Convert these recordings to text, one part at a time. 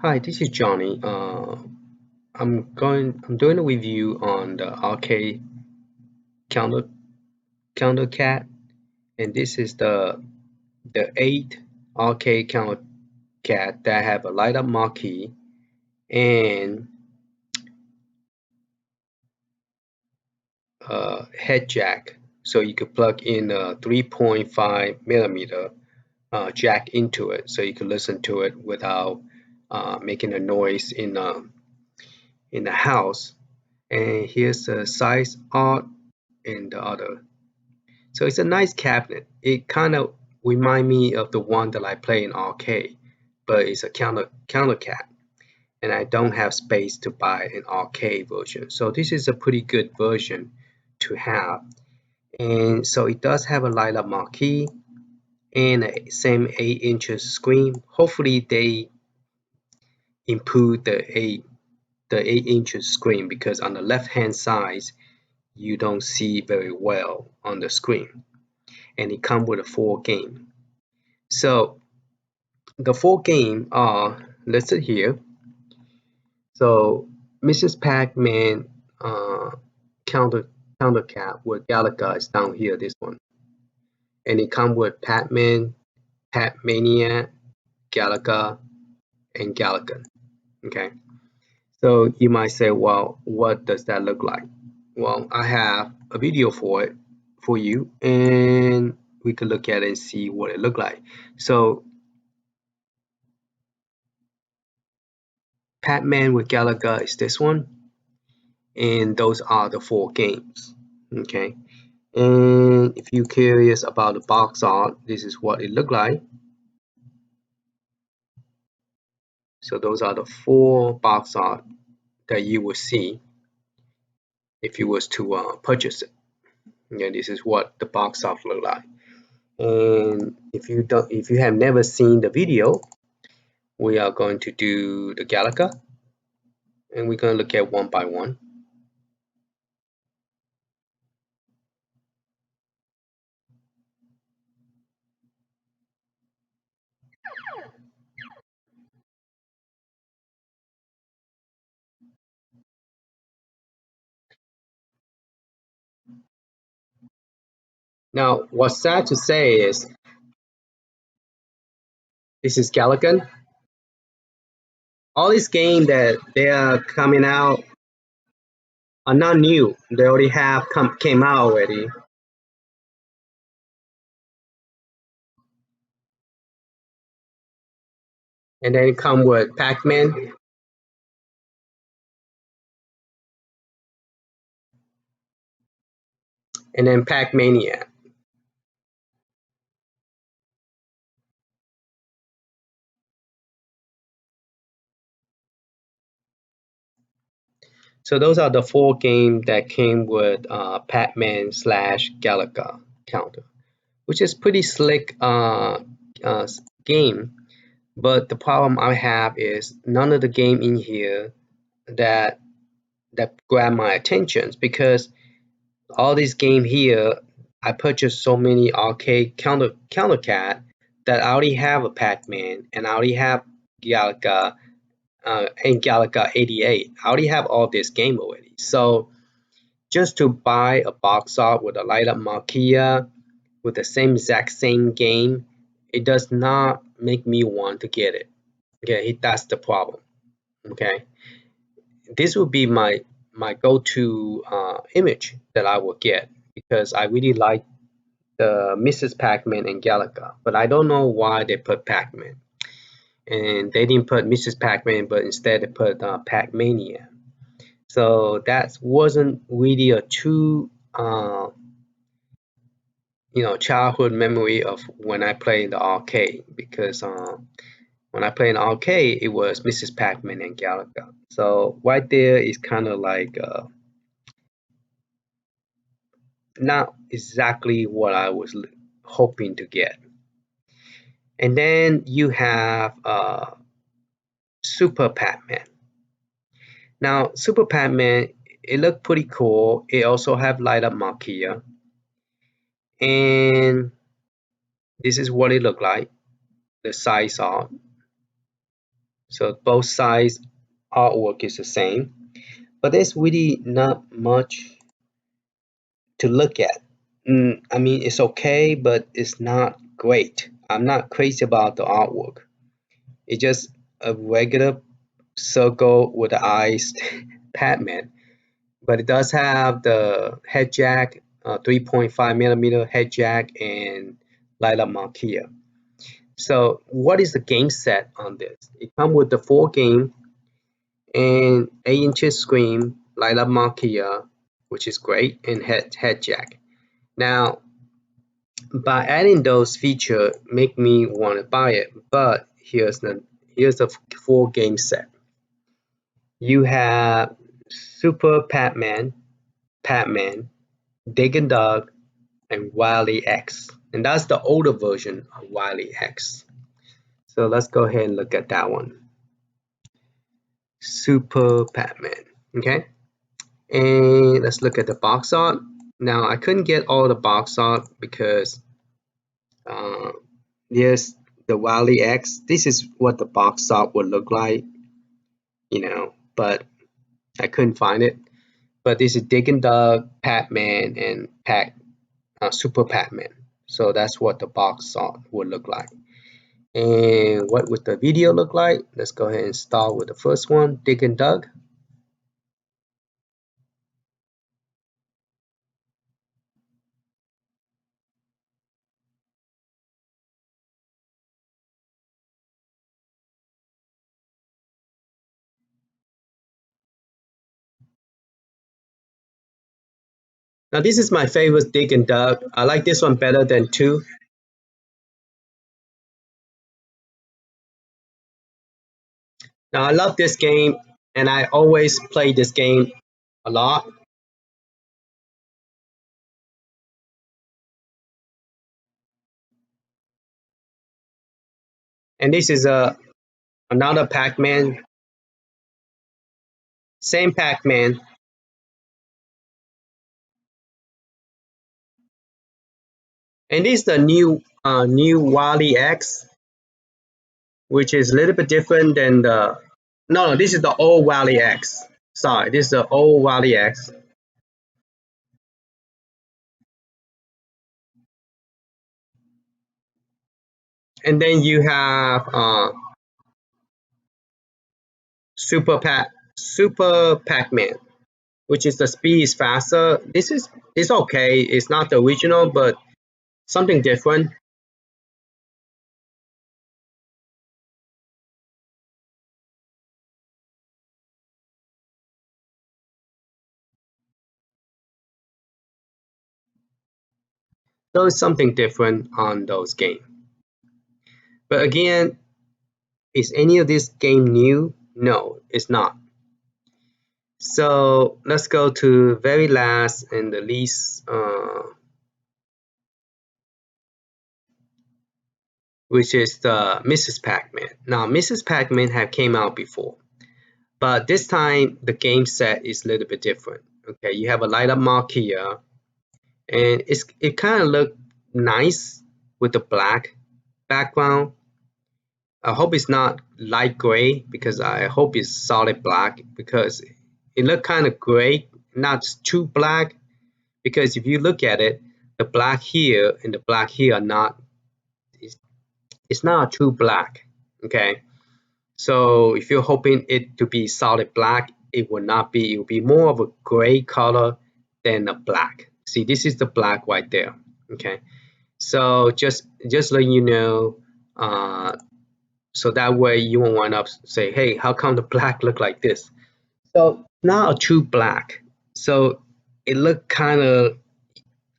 Hi, this is Johnny. I'm doing a review on the arcade counter Countercade, and this is the 8 arcade Countercade that have a light up marquee and head jack, so you could plug in a 3.5 millimeter jack into it, so you can listen to it without making a noise in the house. And here's the size art in the other. So it's a nice cabinet. It kind of remind me of the one that I play in arcade, but it's a countercap, and I don't have space to buy an arcade version. So this is a pretty good version to have. And so it does have a light up marquee and a same 8 inches screen. Hopefully they improve the 8 inches screen, because on the left hand side you don't see very well on the screen. And it comes with a 4 game. So the 4 games are listed here. So Mrs. Pac-Man counter countercap with Galaga is down here, this one. And it comes with Pac-Man, Pac-MANIA, Galaga, and Galagan. Okay. So you might say, well, what does that look like? Well, I have a video for it for you, and we could look at it and see what it looked like. So Pac-Man with Galaga is this one, and those are the 4 games. Okay, and if you're curious about the box art, this is what it looked like. So those are the 4 box art that you will see if you was to purchase it. Okay, this is what the box art look like. And if you have never seen the video, we are going to do the Galaga, and we're going to look at one by one. Now, what's sad to say is this is Galagan. All these games that they are coming out are not new. They already have came out already. And then come with Pac-Man, and then Pac-Mania. So those are the 4 games that came with Pac-Man slash Galaga counter, which is pretty slick uh, game. But the problem I have is none of the game in here that grab my attention, because all these game here, I purchased so many arcade countercat that I already have a Pac-Man, and I already have Galaga and Galaga 88. I already have all this game already. So just to buy a box art with a light up marquee with the same exact same game, it does not make me want to get it. Okay, that's the problem. Okay, this would be my go-to image that I will get, because I really like the Mrs. Pac-Man and Galaga, but I don't know why they put Pac-Man, and they didn't put Mrs. Pac-Man, but instead they put Pac-Mania. So that wasn't really a true childhood memory of when I played in the arcade, because when I played in arcade, it was Mrs. Pac-Man and Galaga. So right there is kind of like not exactly what I was hoping to get. And then you have Super Pac-Man. Now, Super Pac-Man, it looked pretty cool. It also have light up marquee, and this is what it looked like. The size art. So both sides artwork is the same, but there's really not much to look at. I mean, it's okay, but it's not great. I'm not crazy about the artwork. It's just a regular circle with the eyes Pac-Man, but it does have the head jack, 3.5 millimeter head jack, and light up Marquee. So what is the game set on this? It comes with the 4 game and 8 inches screen, light up Marquee, which is great, and head jack. Now, by adding those features, make me want to buy it. But here's the 4 game set. You have Super Pac-Man, Pac-Man, Dig and Dug, and Wily X. And that's the older version of Wily X. So let's go ahead and look at that one. Super Pac-Man. Okay. And let's look at the box art. Now I couldn't get all the box art because uh, here's the Wily X. This is what the box art would look like, but I couldn't find it. But this is Dig and Dug, Pac-Man, and Super Pac-Man. So that's what the box art would look like. And what would the video look like? Let's go ahead and start with the first one, Dig and Dug. Now this is my favorite Dig and Dug. I like this one better than 2. Now I love this game and I always play this game a lot. And this is another Pac-Man, same Pac-Man. And this is the new Wally X, which is a little bit different than the no, this is the old Wally X. Sorry, this is the old Wally X. And then you have Super Pac-Man, which is the speed is faster. This is it's okay. It's not the original, but something different. So it's something different on those games. But again, is any of this game new? No, it's not. So let's go to very last and the least, which is the Mrs. Pac-Man. Now, Mrs. Pac-Man have came out before, but this time the game set is a little bit different. Okay, you have a light up marquee, and it kind of look nice with the black background. I hope it's not light gray because I hope it's solid black because it look kind of gray, not too black. Because if you look at it, the black here and the black here are not. It's not a true black. Okay, so if you're hoping it to be solid black, it will not be. It will be more of a gray color than a black. See, this is the black right there. Okay, so just letting you know, so that way you won't wind up say, hey, how come the black look like this? So not a true black. So it look kind of,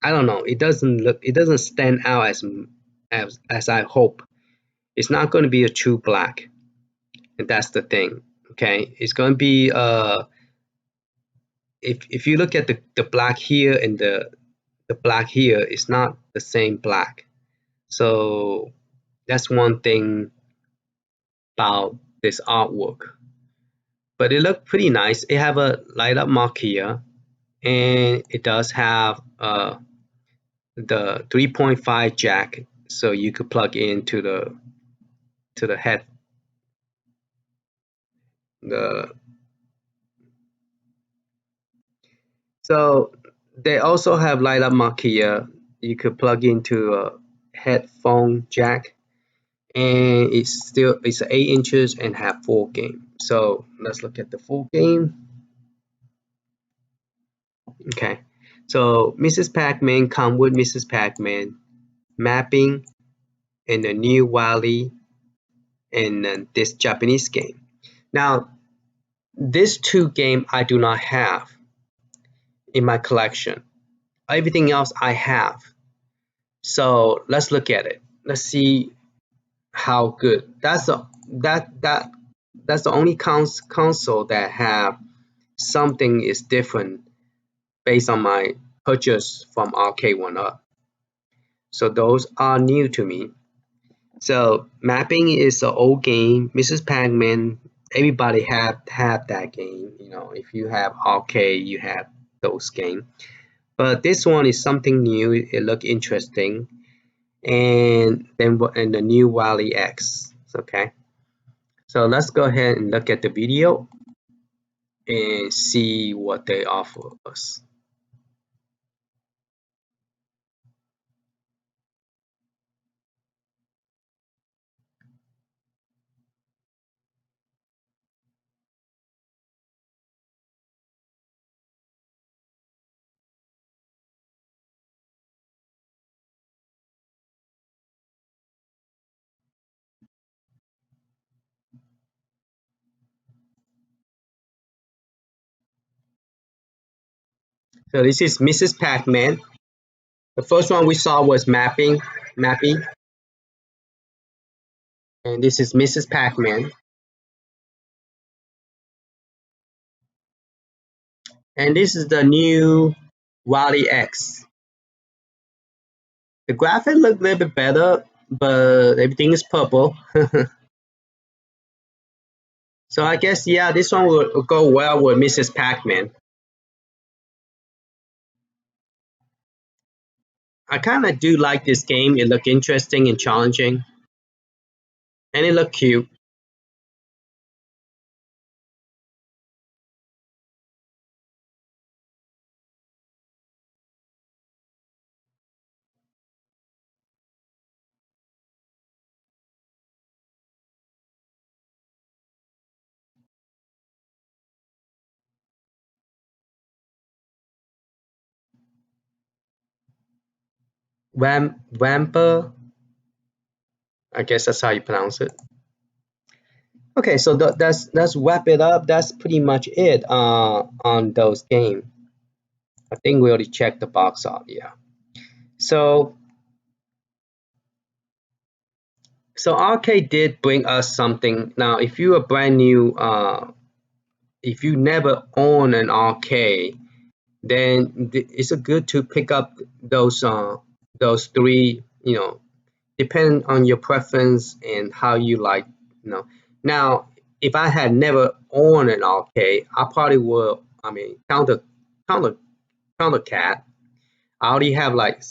I don't know. It doesn't stand out as I hope. It's not going to be a true black, and that's the thing. Okay, it's going to be if you look at the black here and the black here, it's not the same black. So that's one thing about this artwork. But it looked pretty nice. It have a light up marquee, and it does have the 3.5 jack, so you could plug into the head The so they also have light up Marquee. You could plug into a headphone jack, and it's 8 inches and have full game. So let's look at the full game. Okay, so Mrs. Pac-Man come with Mrs. Pac-Man, mapping, and a new Wally, and this Japanese game. Now, these two games I do not have in my collection. Everything else I have. So let's look at it. Let's see how good. That's the only console that have something is different based on my purchase from Arcade1up. So those are new to me. So mapping is an old game. Mrs. Pac-Man, everybody have that game. You know, if you have arcade, you have those game. But this one is something new. It look interesting, and then and the new Wally X. Okay, so let's go ahead and look at the video and see what they offer us. So this is Mrs. Pac-Man. The first one we saw was Mappy, and this is Mrs. Pac-Man. And this is the new Wally X. The graphic look a little bit better, but everything is purple. So I guess, yeah, this one will go well with Mrs. Pac-Man. I kind of do like this game. It look interesting and challenging, and it look cute. Vamper, I guess that's how you pronounce it. Okay, so that's wrap it up. That's pretty much it on those games. I think we already checked the box out. Yeah. So Arcade did bring us something. Now, if you are brand new, if you never own an arcade, then it's a good to pick up those three. You know, depending on your preference and how you like. You know, now if I had never owned an arcade, I probably would. I mean, counter Countercade. I already have like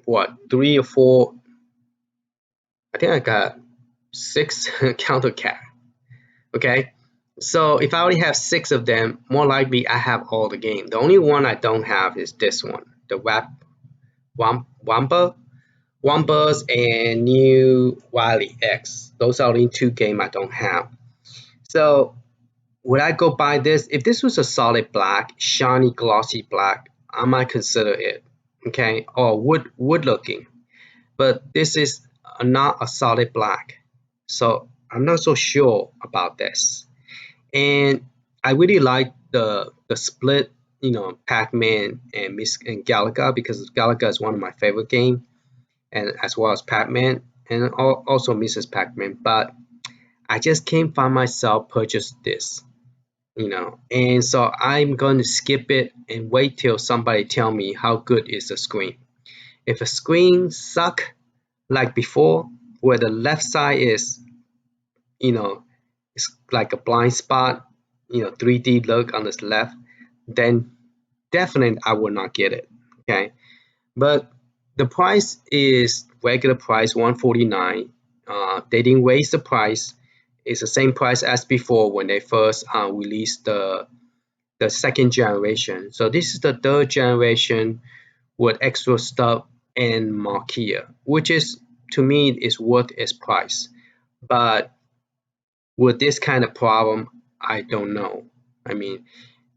what 3 or 4. I think I got 6 Countercade. Okay, so if I already have 6 of them, more likely I have all the game. The only one I don't have is this one, the Wampa, Wampers, and new Wily X. Those are the only 2 games I don't have. So would I go buy this? If this was a solid black, shiny, glossy black, I might consider it. Okay, or wood looking. But this is not a solid black, so I'm not so sure about this. And I really like the split, you know, Pac-Man and Miss and Galaga, because Galaga is one of my favorite game, and as well as Pac-Man and also Mrs. Pac-Man. But I just can't find myself purchase this, you know, and so I'm going to skip it and wait till somebody tell me how good is the screen. If a screen suck like before, where the left side is, you know, it's like a blind spot, you know, 3D look on this left, then definitely I will not get it. Okay, but the price is regular price 149. They didn't raise the price. It's the same price as before when they first released the second generation. So this is the third generation with extra stuff and Marquee, which is to me is worth its price. But with this kind of problem, I don't know. I mean,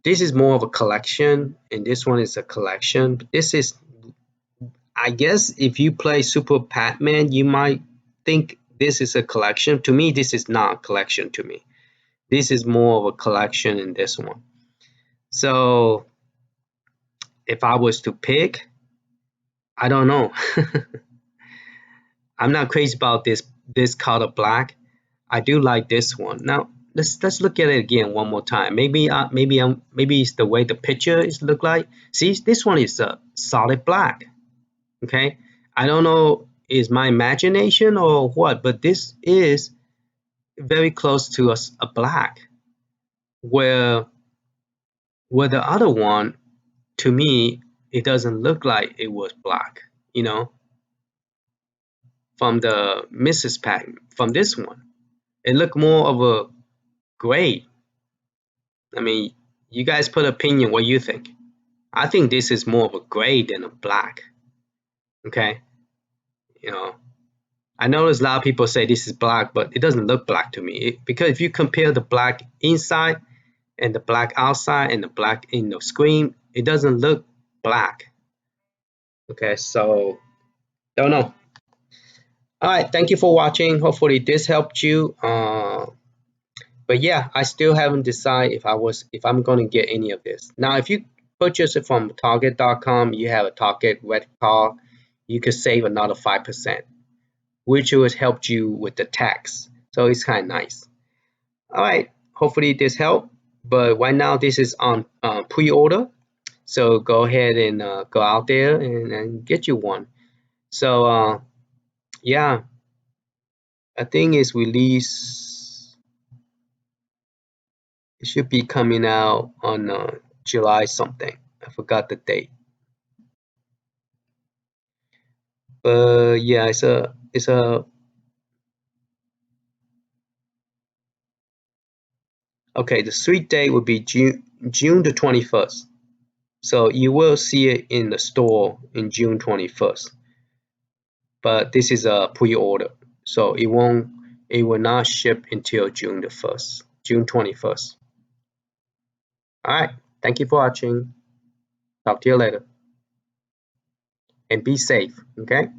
this is more of a collection, and this one is a collection. But this is, I guess, if you play Super Pac-Man, you might think this is a collection. To me, this is not a collection. To me, this is more of a collection in this one. So if I was to pick, I don't know. I'm not crazy about this color black. I do like this one. Now let's look at it again one more time. Maybe it's the way the picture is look like. See, this one is a solid black. Okay, I don't know is my imagination or what, but this is very close to a black. Where the other one, to me, it doesn't look like it was black. You know, from the Mrs. Pac, from this one, it looked more of a gray. I mean, you guys put opinion what you think. I think this is more of a gray than a black. Okay, you know, I notice a lot of people say this is black, but it doesn't look black to me. Because if you compare the black inside and the black outside and the black in the screen, it doesn't look black. Okay, so don't know. All right, thank you for watching. Hopefully this helped you. But yeah, I still haven't decided if I'm gonna get any of this. Now, if you purchase it from Target.com, you have a Target red card, you could save another 5%, which would help you with the tax. So it's kind of nice. All right, hopefully this helped. But right now this is on pre-order, so go ahead and go out there and get you one. So yeah, I think it's released. It should be coming out on July something. I forgot the date. But yeah, it's a okay. The street date would be June the 21st. So you will see it in the store in June 21st. But this is a pre-order, so it will not ship until June the 1st, June 21st. All right. Thank you for watching. Talk to you later. And be safe. Okay.